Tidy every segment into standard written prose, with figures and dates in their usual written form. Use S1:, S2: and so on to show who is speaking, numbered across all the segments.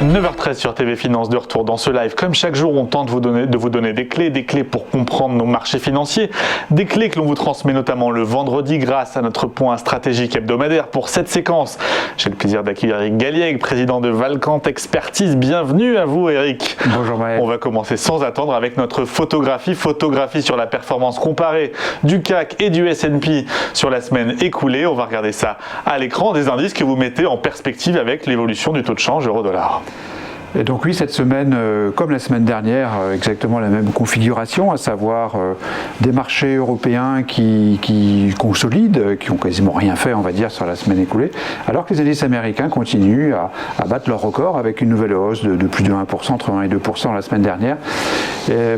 S1: 9h13 sur TV Finance, de retour dans ce live. Comme chaque jour, on tente de vous donner des clés pour comprendre nos marchés financiers, des clés que l'on vous transmet notamment le vendredi grâce à notre point stratégique hebdomadaire. Pour cette séquence, j'ai le plaisir d'accueillir Eric Galliègue, président de Valcant Expertise. Bienvenue à vous, Eric.
S2: Bonjour Maël.
S1: On va commencer sans attendre avec notre photographie sur la performance comparée du CAC et du S&P sur la semaine écoulée. On va regarder ça à l'écran, des indices que vous mettez en perspective avec l'évolution du taux de change euro-dollar.
S2: Et donc oui, cette semaine, comme la semaine dernière, exactement la même configuration, à savoir des marchés européens qui consolident, qui n'ont quasiment rien fait, on va dire, sur la semaine écoulée, alors que les indices américains continuent à battre leur record avec une nouvelle hausse de plus de 1%, entre 1 et 2% la semaine dernière.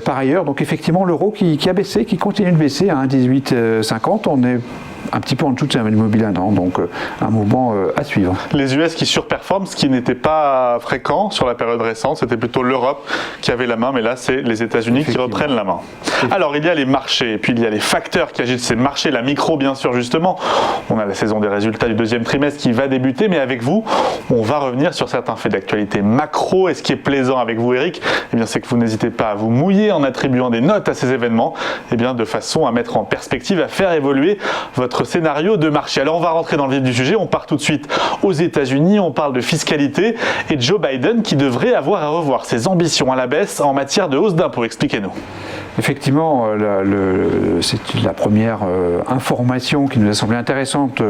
S2: Par ailleurs, donc effectivement, l'euro qui a baissé, qui continue de baisser à 1,1850, on est un petit peu en dessous de sa mobile d'un an, donc un mouvement à suivre.
S1: Les US qui surperforment, ce qui n'était pas fréquent sur la période récente, c'était plutôt l'Europe qui avait la main, mais là c'est les États-Unis qui reprennent la main. Alors il y a les marchés, et puis il y a les facteurs qui agitent ces marchés, la micro bien sûr justement. On a la saison des résultats du deuxième trimestre qui va débuter, mais avec vous, on va revenir sur certains faits d'actualité macro. Et ce qui est plaisant avec vous, Eric, eh bien, c'est que vous n'hésitez pas à vous mouiller en attribuant des notes à ces événements, eh bien, de façon à mettre en perspective, à faire évoluer votre scénario de marché. Alors on va rentrer dans le vif du sujet, on part tout de suite aux États-Unis, on parle de fiscalité et Joe Biden qui devrait avoir à revoir ses ambitions à la baisse en matière de hausse d'impôts. Expliquez-nous.
S2: Effectivement, c'est la première information qui nous a semblé intéressante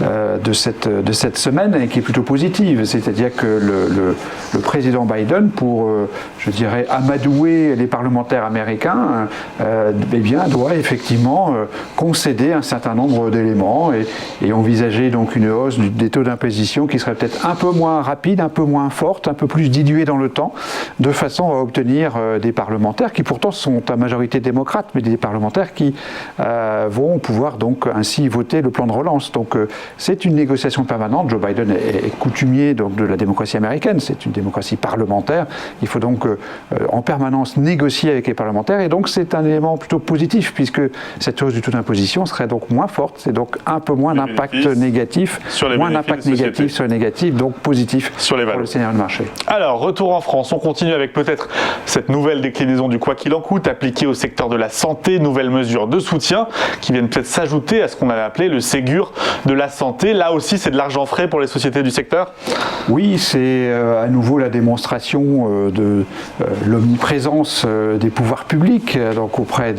S2: de cette semaine et qui est plutôt positive. C'est-à-dire que le président Biden, pour, je dirais, amadouer les parlementaires américains, eh bien, doit effectivement concéder un certain nombre d'éléments et envisager donc une hausse des taux d'imposition qui serait peut-être un peu moins rapide, un peu moins forte, un peu plus diluée dans le temps, de façon à obtenir des parlementaires qui pourtant sont à majorité démocrate, mais des parlementaires qui vont pouvoir donc ainsi voter le plan de relance. Donc c'est une négociation permanente. Joe Biden est coutumier donc, de la démocratie américaine, c'est une démocratie parlementaire. Il faut donc en permanence négocier avec les parlementaires et donc c'est un élément plutôt positif puisque cette hausse du taux d'imposition serait donc moins forte, c'est donc un peu moins d'impact négatif, moins d'impact négatif sur les négatifs, donc positif sur les valeurs, pour le scénario de marché.
S1: Alors, retour en France, on continue avec peut-être cette nouvelle déclinaison du quoi qu'il en coûte, appliquée au secteur de la santé, nouvelles mesures de soutien qui viennent peut-être s'ajouter à ce qu'on avait appelé le Ségur de la santé. Là aussi, c'est de l'argent frais pour les sociétés du secteur ?
S2: Oui, c'est à nouveau la démonstration de l'omniprésence des pouvoirs publics donc auprès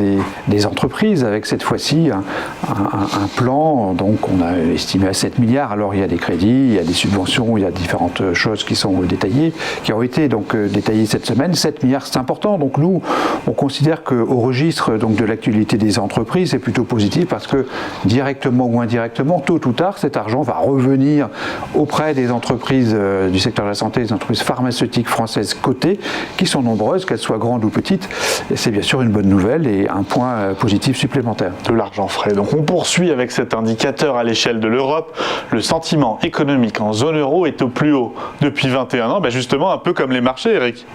S2: des entreprises, avec cette fois-ci un plan, donc on a estimé à 7 milliards, alors il y a des crédits, il y a des subventions, il y a différentes choses qui sont détaillées, qui ont été donc détaillées cette semaine. 7 milliards, c'est important, donc nous, on considère qu'au registre donc, de l'actualité des entreprises, c'est plutôt positif parce que directement ou indirectement, tôt ou tard, cet argent va revenir auprès des entreprises du secteur de la santé, des entreprises pharmaceutiques françaises cotées, qui sont nombreuses, qu'elles soient grandes ou petites. Et c'est bien sûr une bonne nouvelle et un point positif supplémentaire.
S1: De l'argent frais. Donc on poursuit avec cet indicateur à l'échelle de l'Europe. Le sentiment économique en zone euro est au plus haut depuis 21 ans, justement un peu comme les marchés, Eric.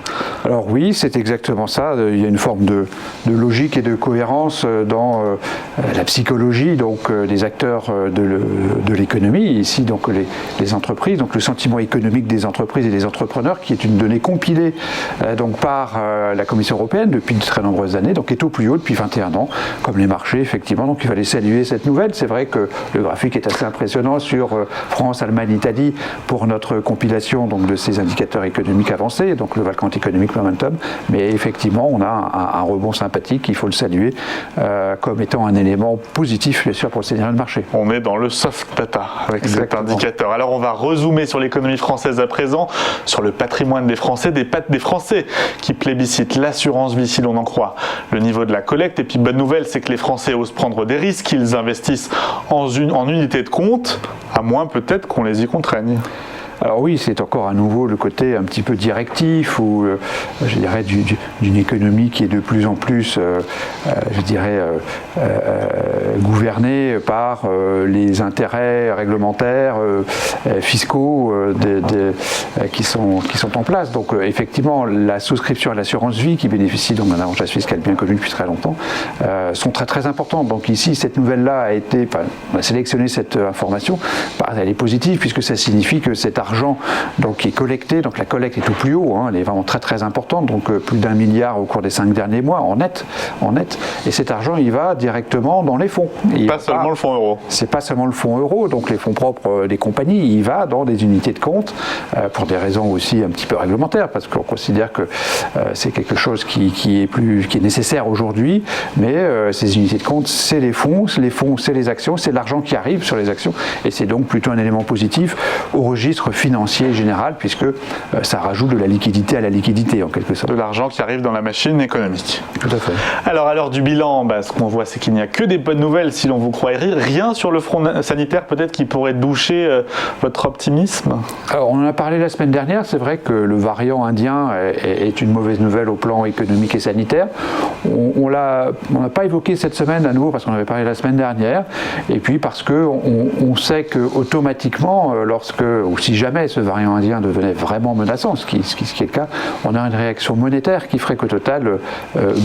S2: Alors oui, c'est exactement ça. Il y a une forme de logique et de cohérence dans la psychologie donc, des acteurs de l'économie, ici donc les entreprises, donc le sentiment économique des entreprises et des entrepreneurs qui est une donnée compilée donc, par la Commission européenne depuis de très nombreuses années, donc est au plus haut depuis 21 ans, comme les marchés effectivement, donc il fallait saluer cette nouvelle. C'est vrai que le graphique est assez impressionnant sur France, Allemagne, Italie pour notre compilation donc, de ces indicateurs économiques avancés, donc le Valcant Economic Momentum, mais effectivement on a un rebond sympathique, il faut le saluer comme étant un élément positif bien sûr pour le scénario de marché.
S1: On est dans le soft data avec cet indicateur. Alors on va rezoomer sur l'économie française à présent, sur le patrimoine des Français, des Français qui plébiscitent l'assurance vie si l'on en croit le niveau de la collecte. Et puis bonne nouvelle, c'est que les Français osent prendre des risques, ils investissent en unité de compte, à moins peut-être qu'on les y contraigne.
S2: Alors oui, c'est encore à nouveau le côté un petit peu directif ou je dirais d'une économie qui est de plus en plus, je dirais, gouvernée par les intérêts réglementaires, fiscaux qui sont en place. Donc effectivement, la souscription à l'assurance vie qui bénéficie donc d'un avantage fiscal bien connu depuis très longtemps sont très très importantes. Donc ici, cette nouvelle-là on a sélectionné cette information, elle est positive puisque ça signifie que cet argent d'argent qui est collecté, donc la collecte est au plus haut, elle est vraiment très très importante, donc plus d'1 milliard au cours des 5 derniers mois en net, et cet argent il va directement dans les fonds.
S1: Pas seulement le fonds euro.
S2: C'est pas seulement le fonds euro, donc les fonds propres des compagnies, il va dans des unités de compte pour des raisons aussi un petit peu réglementaires, parce qu'on considère que c'est quelque chose qui est nécessaire aujourd'hui, mais ces unités de compte, c'est les fonds, c'est les actions, c'est l'argent qui arrive sur les actions, et c'est donc plutôt un élément positif au registre financier général, puisque ça rajoute de la liquidité à la liquidité en quelque sorte.
S1: De l'argent qui arrive dans la machine économique.
S2: Tout à fait.
S1: Alors à l'heure du bilan, ce qu'on voit, c'est qu'il n'y a que des bonnes nouvelles si l'on vous croirait. Rien sur le front sanitaire peut-être qui pourrait doucher votre optimisme?
S2: Alors on en a parlé la semaine dernière, c'est vrai que le variant indien est une mauvaise nouvelle au plan économique et sanitaire. On n'a pas évoqué cette semaine à nouveau parce qu'on avait parlé la semaine dernière, et puis parce qu'on sait que automatiquement, ou si jamais ce variant indien devenait vraiment menaçant, ce qui est le cas, on a une réaction monétaire qui ferait qu'au total,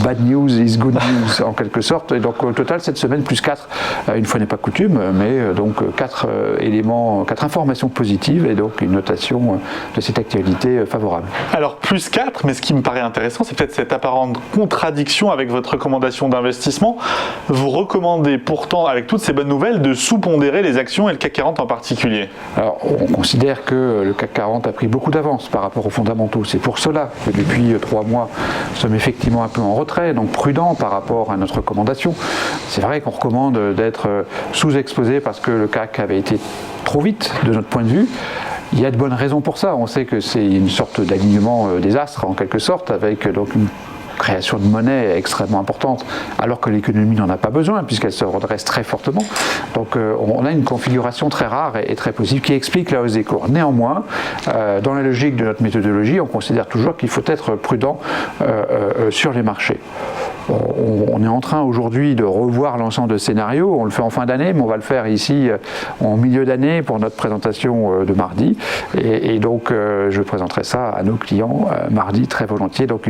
S2: bad news is good news en quelque sorte, et donc au total cette semaine plus 4, une fois n'est pas coutume, mais donc 4 informations positives et donc une notation de cette actualité favorable.
S1: Alors plus 4, mais ce qui me paraît intéressant, c'est peut-être cette apparente contradiction avec votre recommandation d'investissement. Vous recommandez pourtant, avec toutes ces bonnes nouvelles, de sous-pondérer les actions et le CAC 40 en particulier.
S2: Alors on considère que le CAC 40 a pris beaucoup d'avance par rapport aux fondamentaux. C'est pour cela que depuis 3 mois, nous sommes effectivement un peu en retrait, donc prudents par rapport à notre recommandation. C'est vrai qu'on recommande d'être sous-exposé parce que le CAC avait été trop vite de notre point de vue. Il y a de bonnes raisons pour ça. On sait que c'est une sorte d'alignement des astres en quelque sorte, avec donc une création de monnaie extrêmement importante, alors que l'économie n'en a pas besoin, puisqu'elle se redresse très fortement. Donc on a une configuration très rare et très positive qui explique la hausse des cours. Néanmoins, dans la logique de notre méthodologie, on considère toujours qu'il faut être prudent sur les marchés. On est en train aujourd'hui de revoir l'ensemble de scénarios, on le fait en fin d'année, mais on va le faire ici en milieu d'année pour notre présentation de mardi, et donc je présenterai ça à nos clients mardi très volontiers. Donc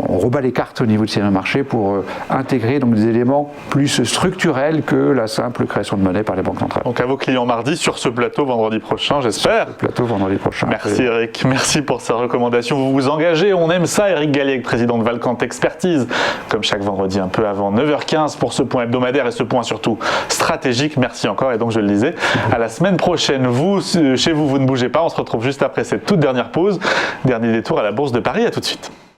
S2: on rebat les cartes au niveau de ces marchés pour intégrer donc des éléments plus structurels que la simple création de monnaie par les banques centrales.
S1: Donc à vos clients mardi sur ce plateau vendredi prochain, j'espère.
S2: Plateau vendredi prochain.
S1: Merci Eric, merci pour ces recommandations. Vous vous engagez, on aime ça. Eric Gallec, président de Valcante Expertise, comme chaque vendredi un peu avant 9h15 pour ce point hebdomadaire et ce point surtout stratégique. Merci encore, et donc je le disais, à la semaine prochaine. Vous, chez vous, vous ne bougez pas. On se retrouve juste après cette toute dernière pause. Dernier détour à la Bourse de Paris. À tout de suite.